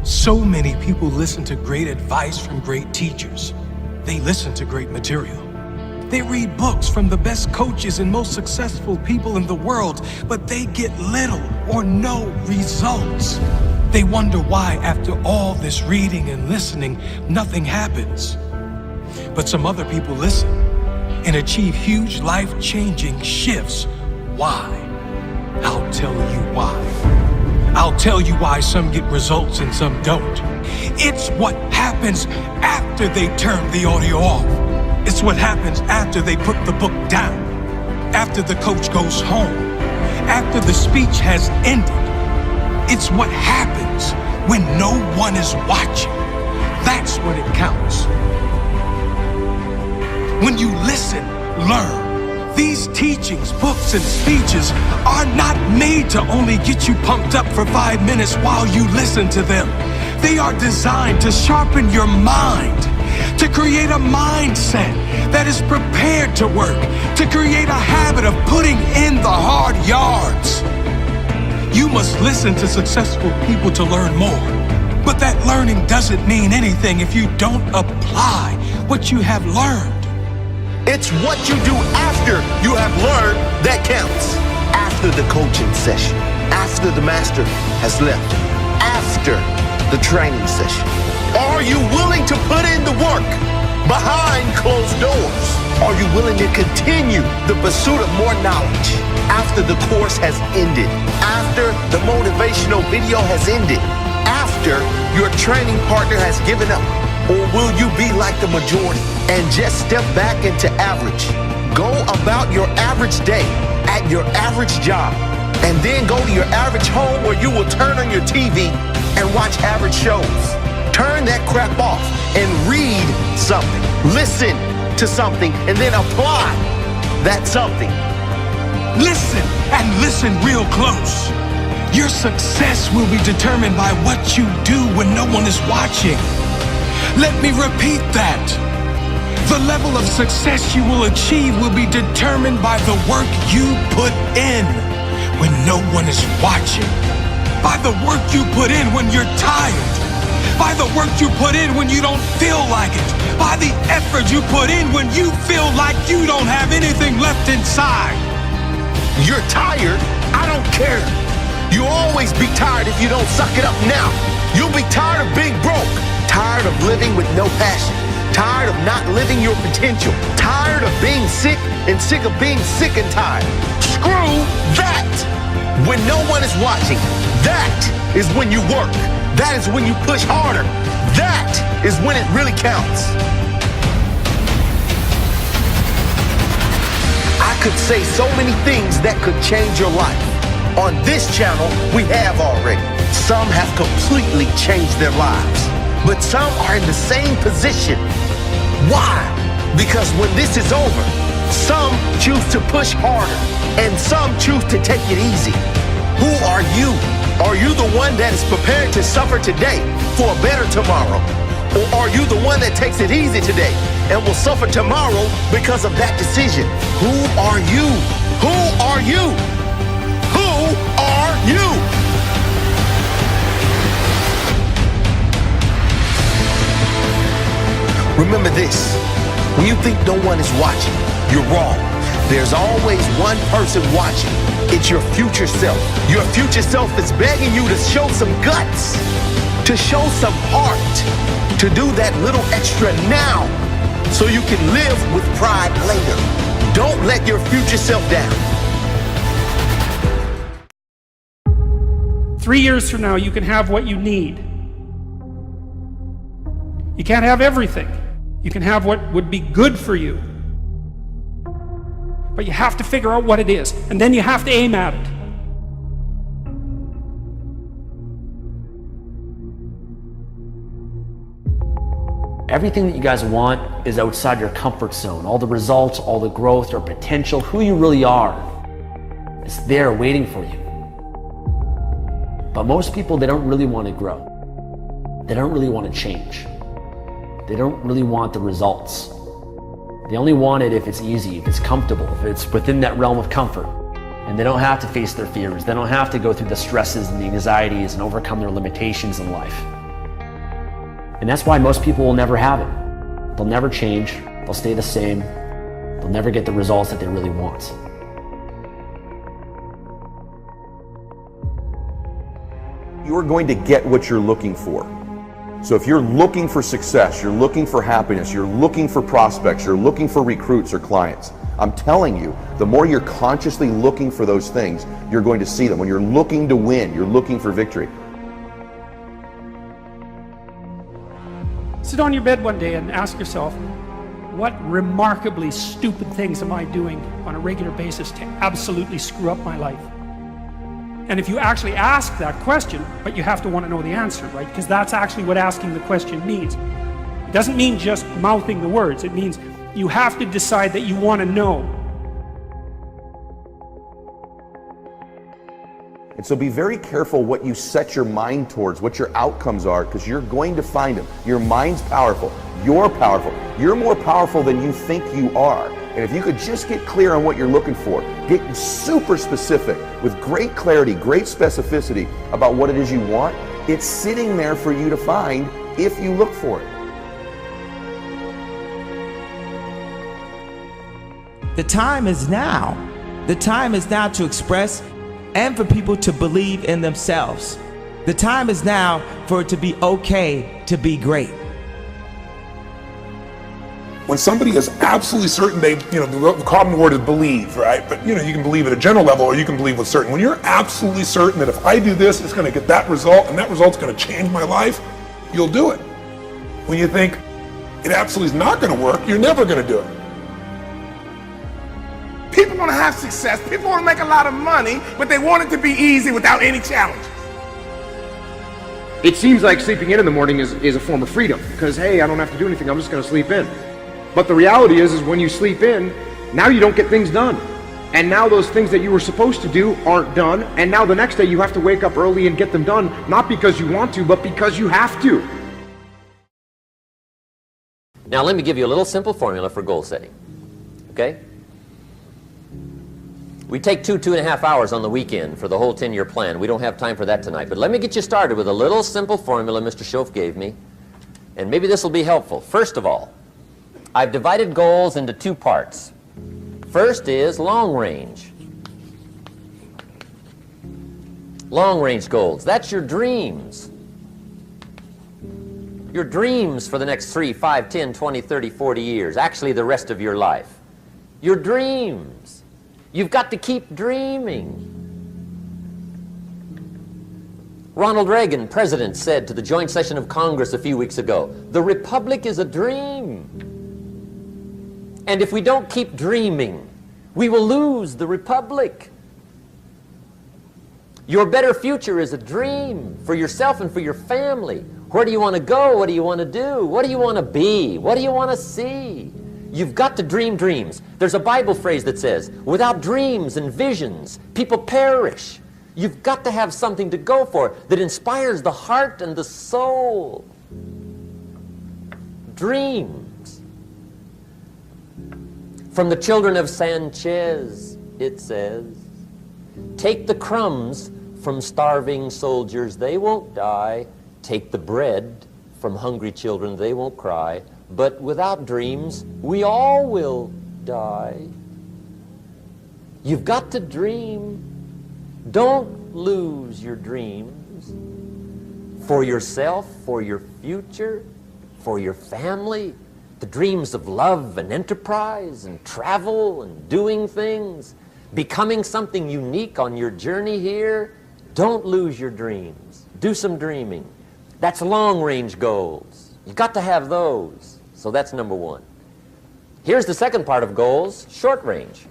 So many people listen to great advice from great teachers. They listen to great material. They read books from the best coaches and most successful people in the world, but they get little or no results. They wonder why, after all this reading and listening, nothing happens. But some other people listen and achieve huge life-changing shifts. Why? I'll tell you why. I'll tell you why some get results and some don't. It's what happens after they turn the audio off. It's what happens after they put the book down, after the coach goes home, after the speech has ended. It's what happens when no one is watching. That's when it counts. When you listen, learn. These teachings, books, and speeches are not made to only get you pumped up for 5 minutes while you listen to them. They are designed to sharpen your mind, to create a mindset that is prepared to work, to create a habit of putting in the hard yards. You must listen to successful people to learn more. But that learning doesn't mean anything if you don't apply what you have learned. It's what you do after you have learned that counts. After the coaching session, after the master has left, after the training session. Are you willing to put in the work behind closed doors? Are you willing to continue the pursuit of more knowledge after the course has ended, after the motivational video has ended, after your training partner has given up? Or will you be like the majority and just step back into average? Go about your average day at your average job, and then go to your average home where you will turn on your TV and watch average shows. Turn that crap off and read something, listen to something, and then apply that something. Listen, and listen real close. Your success will be determined by what you do when no one is watching. Let me repeat that. The level of success you will achieve will be determined by the work you put in when no one is watching. By the work you put in when you're tired. By the work you put in when you don't feel like it. By the effort you put in when you feel like you don't have anything left inside. You're tired? I don't care. You'll always be tired if you don't suck it up now. You'll be tired of being broke. Tired of living with no passion. Tired of not living your potential. Tired of being sick and sick of being sick and tired. Screw that! When no one is watching, that is when you work. That is when you push harder. That is when it really counts. I could say so many things that could change your life. On this channel, we have already. Some have completely changed their lives. But some are in the same position. Why? Because when this is over, some choose to push harder and some choose to take it easy. Who are you? Are you the one that is prepared to suffer today for a better tomorrow? Or are you the one that takes it easy today and will suffer tomorrow because of that decision? Who are you? Who are you? Who are you? Remember this, when you think no one is watching, you're wrong. There's always one person watching. It's your future self. Your future self is begging you to show some guts, to show some heart, to do that little extra now so you can live with pride later. Don't let your future self down. 3 years from now, you can have what you need. You can't have everything. You can have what would be good for you. But you have to figure out what it is, and then you have to aim at it. Everything that you guys want is outside your comfort zone. All the results, all the growth or potential, who you really are, is there waiting for you. But most people, they don't really want to grow. They don't really want to change. They don't really want the results. They only want it if it's easy, if it's comfortable, if it's within that realm of comfort. And they don't have to face their fears. They don't have to go through the stresses and the anxieties and overcome their limitations in life. And that's why most people will never have it. They'll never change. They'll stay the same. They'll never get the results that they really want. You're going to get what you're looking for. So if you're looking for success, you're looking for happiness, you're looking for prospects, you're looking for recruits or clients, I'm telling you, the more you're consciously looking for those things, you're going to see them. When you're looking to win, you're looking for victory. Sit on your bed one day and ask yourself, what remarkably stupid things am I doing on a regular basis to absolutely screw up my life? And if you actually ask that question, but you have to want to know the answer, right? Because that's actually what asking the question means. It doesn't mean just mouthing the words. It means you have to decide that you want to know. And so be very careful what you set your mind towards, what your outcomes are, because you're going to find them. Your mind's powerful. You're powerful. You're more powerful than you think you are. And if you could just get clear on what you're looking for, get super specific with great clarity, great specificity about what it is you want, it's sitting there for you to find if you look for it. The time is now. The time is now to express and for people to believe in themselves. The time is now for it to be okay to be great. When somebody is absolutely certain the common word is believe, right? But you can believe at a general level or you can believe with certain. When you're absolutely certain that if I do this, it's going to get that result and that result's going to change my life, you'll do it. When you think it absolutely is not going to work, you're never going to do it. People want to have success, people want to make a lot of money, but they want it to be easy without any challenges. It seems like sleeping in the morning is a form of freedom, because hey, I don't have to do anything, I'm just going to sleep in. But the reality is when you sleep in, now you don't get things done. And now those things that you were supposed to do aren't done, and now the next day you have to wake up early and get them done, not because you want to, but because you have to. Now let me give you a little simple formula for goal setting, okay? We take 2.5 hours on the weekend for the whole 10-year plan. We don't have time for that tonight, but let me get you started with a little simple formula Mr. Schoaf gave me, and maybe this will be helpful. First of all, I've divided goals into two parts. First is long range. Long range goals, that's your dreams. Your dreams for the next 3, 5, 10, 20, 30, 40 years, actually the rest of your life. Your dreams. You've got to keep dreaming. Ronald Reagan, president, said to the joint session of Congress a few weeks ago, "The Republic is a dream." And if we don't keep dreaming, we will lose the Republic. Your better future is a dream for yourself and for your family. Where do you want to go? What do you want to do? What do you want to be? What do you want to see? You've got to dream dreams. There's a Bible phrase that says, without dreams and visions, people perish. You've got to have something to go for that inspires the heart and the soul. Dreams. From the children of Sanchez, it says, take the crumbs from starving soldiers, they won't die. Take the bread from hungry children, they won't cry. But without dreams, we all will die. You've got to dream. Don't lose your dreams. For yourself, for your future, for your family. The dreams of love and enterprise and travel and doing things. Becoming something unique on your journey here. Don't lose your dreams. Do some dreaming. That's long-range goals. You've got to have those. So that's number one. Here's the second part of goals, short range.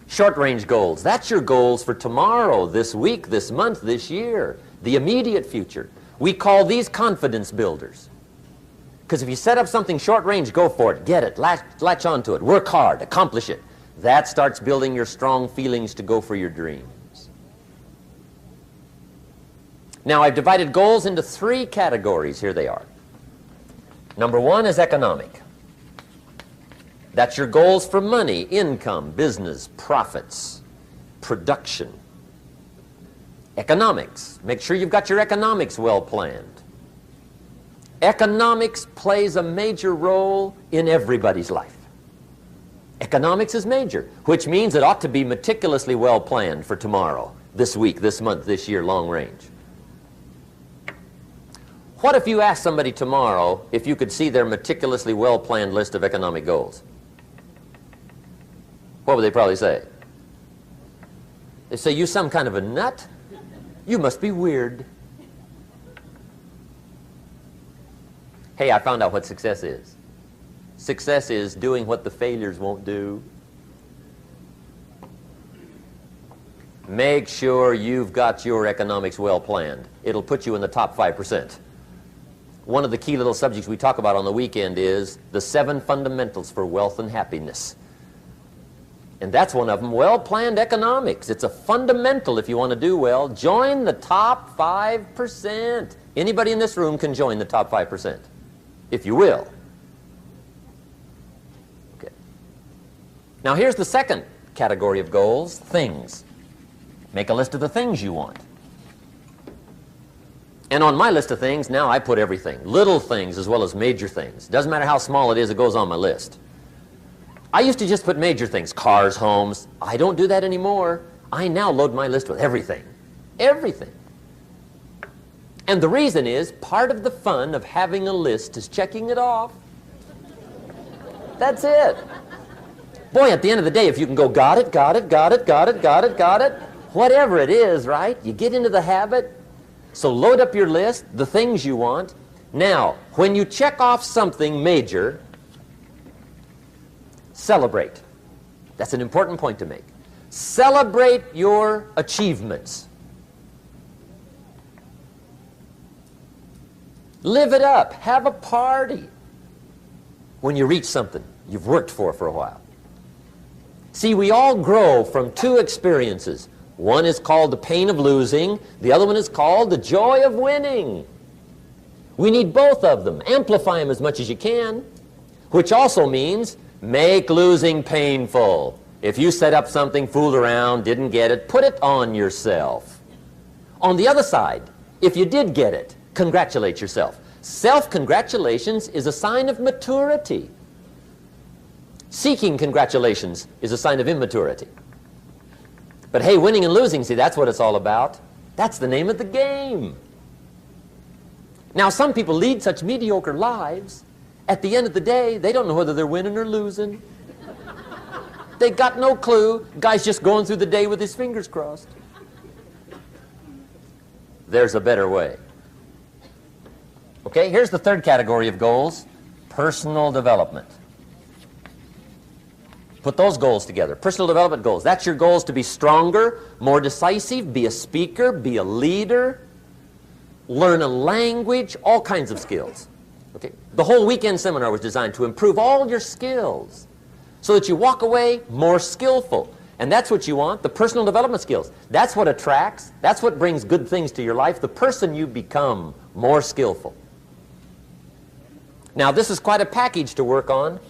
Short-range goals. That's your goals for tomorrow, this week, this month, this year, the immediate future. We call these confidence builders. Because if you set up something short-range, go for it, get it, latch onto it, work hard, accomplish it. That starts building your strong feelings to go for your dreams. Now, I've divided goals into 3 categories. Here they are. Number 1 is economic. That's your goals for money, income, business, profits, production. Economics. Make sure you've got your economics well planned. Economics plays a major role in everybody's life. Economics is major, which means it ought to be meticulously well planned for tomorrow, this week, this month, this year, long range. What if you asked somebody tomorrow if you could see their meticulously well-planned list of economic goals? What would they probably say? They say, you some kind of a nut? You must be weird. Hey, I found out what success is. Success is doing what the failures won't do. Make sure you've got your economics well planned. It'll put you in the top 5%. One of the key little subjects we talk about on the weekend is the 7 fundamentals for wealth and happiness. And that's one of them, well-planned economics. It's a fundamental if you want to do well. Join the top 5%. Anybody in this room can join the top 5%, if you will. Okay. Now here's the second category of goals, things. Make a list of the things you want. And on my list of things, now I put everything. Little things as well as major things. Doesn't matter how small it is, it goes on my list. I used to just put major things, cars, homes. I don't do that anymore. I now load my list with everything. Everything. And the reason is, part of the fun of having a list is checking it off. That's it. Boy, at the end of the day, if you can go, got it, got it, got it, got it, got it, got it, whatever it is, right? You get into the habit. So load up your list, the things you want. Now, when you check off something major, celebrate. That's an important point to make. Celebrate your achievements. Live it up. Have a party when you reach something you've worked for a while. See, we all grow from 2 experiences. One is called the pain of losing. The other one is called the joy of winning. We need both of them. Amplify them as much as you can, which also means make losing painful. If you set up something, fooled around, didn't get it, put it on yourself. On the other side, if you did get it, congratulate yourself. Self-congratulations is a sign of maturity. Seeking congratulations is a sign of immaturity. But hey, winning and losing, see, that's what it's all about. That's the name of the game. Now, some people lead such mediocre lives, at the end of the day, they don't know whether they're winning or losing. They got no clue. Guy's just going through the day with his fingers crossed. There's a better way. Okay, here's the third category of goals, personal development. Put those goals together. Personal development goals. That's your goals to be stronger, more decisive, be a speaker, be a leader, learn a language, all kinds of skills. Okay? The whole weekend seminar was designed to improve all your skills so that you walk away more skillful. And that's what you want, the personal development skills. That's what attracts, that's what brings good things to your life, the person you become more skillful. Now, this is quite a package to work on.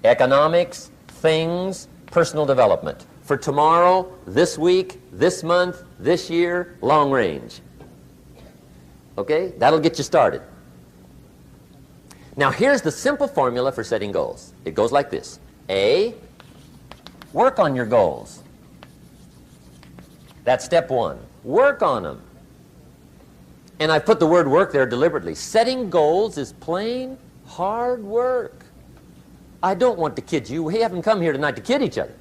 Economics, things, personal development. For tomorrow, this week, this month, this year, long range. Okay? That'll get you started. Now, here's the simple formula for setting goals. It goes like this. A, work on your goals. That's step 1. Work on them. And I put the word work there deliberately. Setting goals is plain hard work. I don't want to kid you. We haven't come here tonight to kid each other.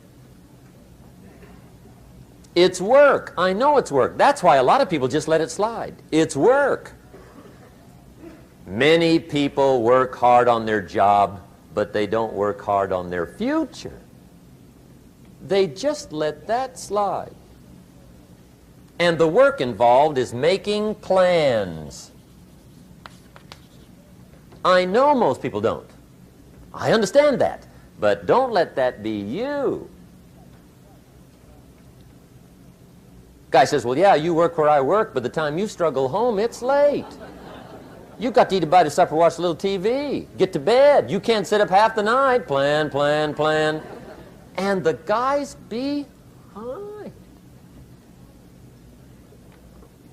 It's work. I know it's work. That's why a lot of people just let it slide. It's work. Many people work hard on their job, but they don't work hard on their future. They just let that slide. And the work involved is making plans. I know most people don't. I understand that, but don't let that be you. Guy says, well, yeah, you work where I work, but the time you struggle home, it's late. You've got to eat a bite of supper, watch a little TV, get to bed. You can't sit up half the night. Plan, plan, plan. And the guy's behind.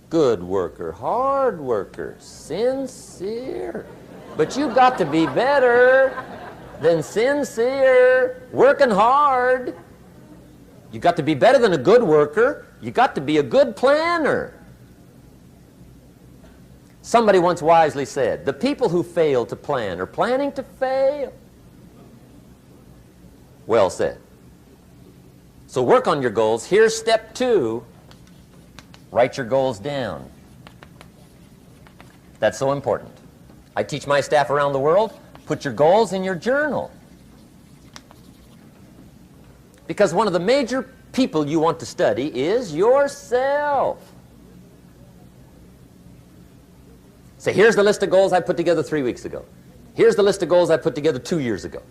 good worker, hard worker, sincere. But you got to be better than sincere, working hard. You got to be better than a good worker. You got to be a good planner. Somebody once wisely said, the people who fail to plan are planning to fail. Well said. So work on your goals. Here's step 2. Write your goals down. That's so important. I teach my staff around the world, put your goals in your journal. Because one of the major people you want to study is yourself. Say, here's the list of goals I put together 3 weeks ago. Here's the list of goals I put together 2 years ago.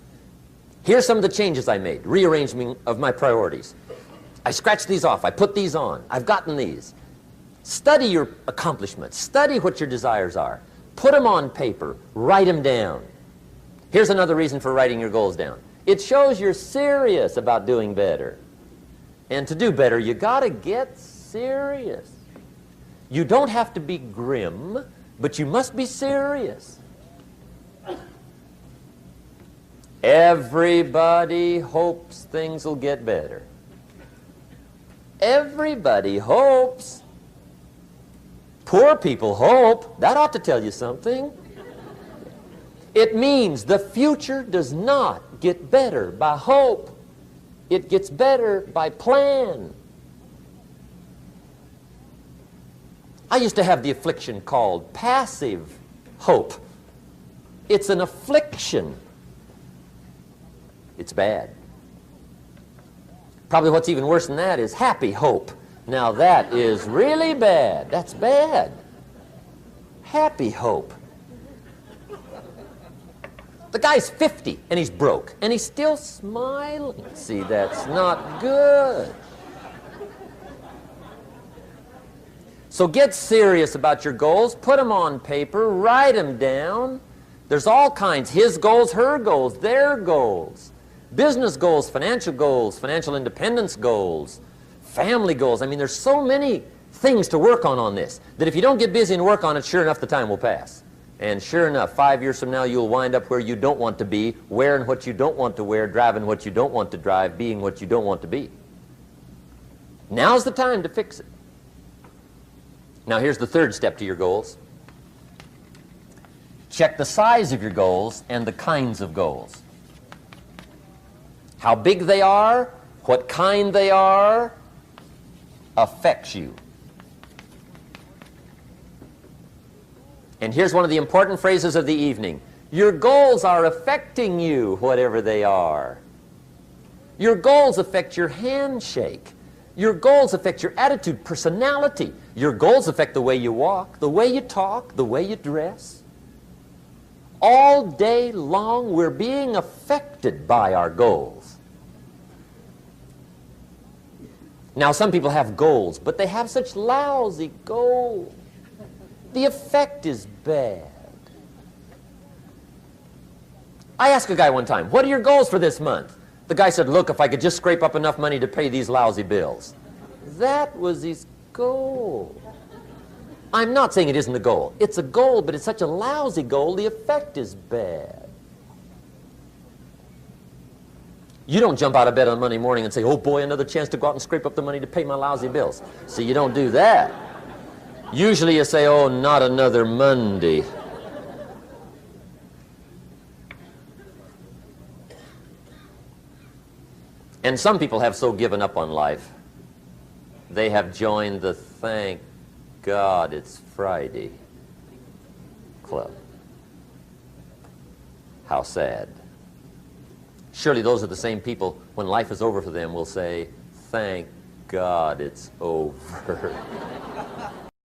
Here's some of the changes I made, rearrangement of my priorities. I scratched these off, I put these on, I've gotten these. Study your accomplishments, study what your desires are. Put them on paper, write them down. Here's another reason for writing your goals down. It shows you're serious about doing better. And to do better, you gotta get serious. You don't have to be grim, but you must be serious. Everybody hopes things will get better. Everybody hopes. Poor people hope. That ought to tell you something. It means the future does not get better by hope. It gets better by plan. I used to have the affliction called passive hope. It's an affliction. It's bad. Probably what's even worse than that is happy hope. Now that is really bad. That's bad. Happy hope. The guy's 50 and he's broke and he's still smiling. See, that's not good. So get serious about your goals. Put them on paper. Write them down. There's all kinds. His goals, her goals, their goals. Business goals, financial independence goals, family goals. I mean, there's so many things to work on this that if you don't get busy and work on it, sure enough, the time will pass. And sure enough, 5 years from now, you'll wind up where you don't want to be, wearing what you don't want to wear, driving what you don't want to drive, being what you don't want to be. Now's the time to fix it. Now, here's the third step to your goals. Check the size of your goals and the kinds of goals. How big they are, what kind they are, affects you. And here's one of the important phrases of the evening. Your goals are affecting you, whatever they are. Your goals affect your handshake. Your goals affect your attitude, personality. Your goals affect the way you walk, the way you talk, the way you dress. All day long, we're being affected by our goals. Now, some people have goals, but they have such lousy goals. The effect is bad. I asked a guy one time, what are your goals for this month? The guy said, look, if I could just scrape up enough money to pay these lousy bills. That was his goal. I'm not saying it isn't a goal. It's a goal, but it's such a lousy goal, the effect is bad. You don't jump out of bed on Monday morning and say, oh boy, another chance to go out and scrape up the money to pay my lousy bills. See, you don't do that. Usually you say, oh, not another Monday. And some people have so given up on life, they have joined the thank God it's Friday club. How sad. Surely those are the same people, when life is over for them, will say, thank God it's over.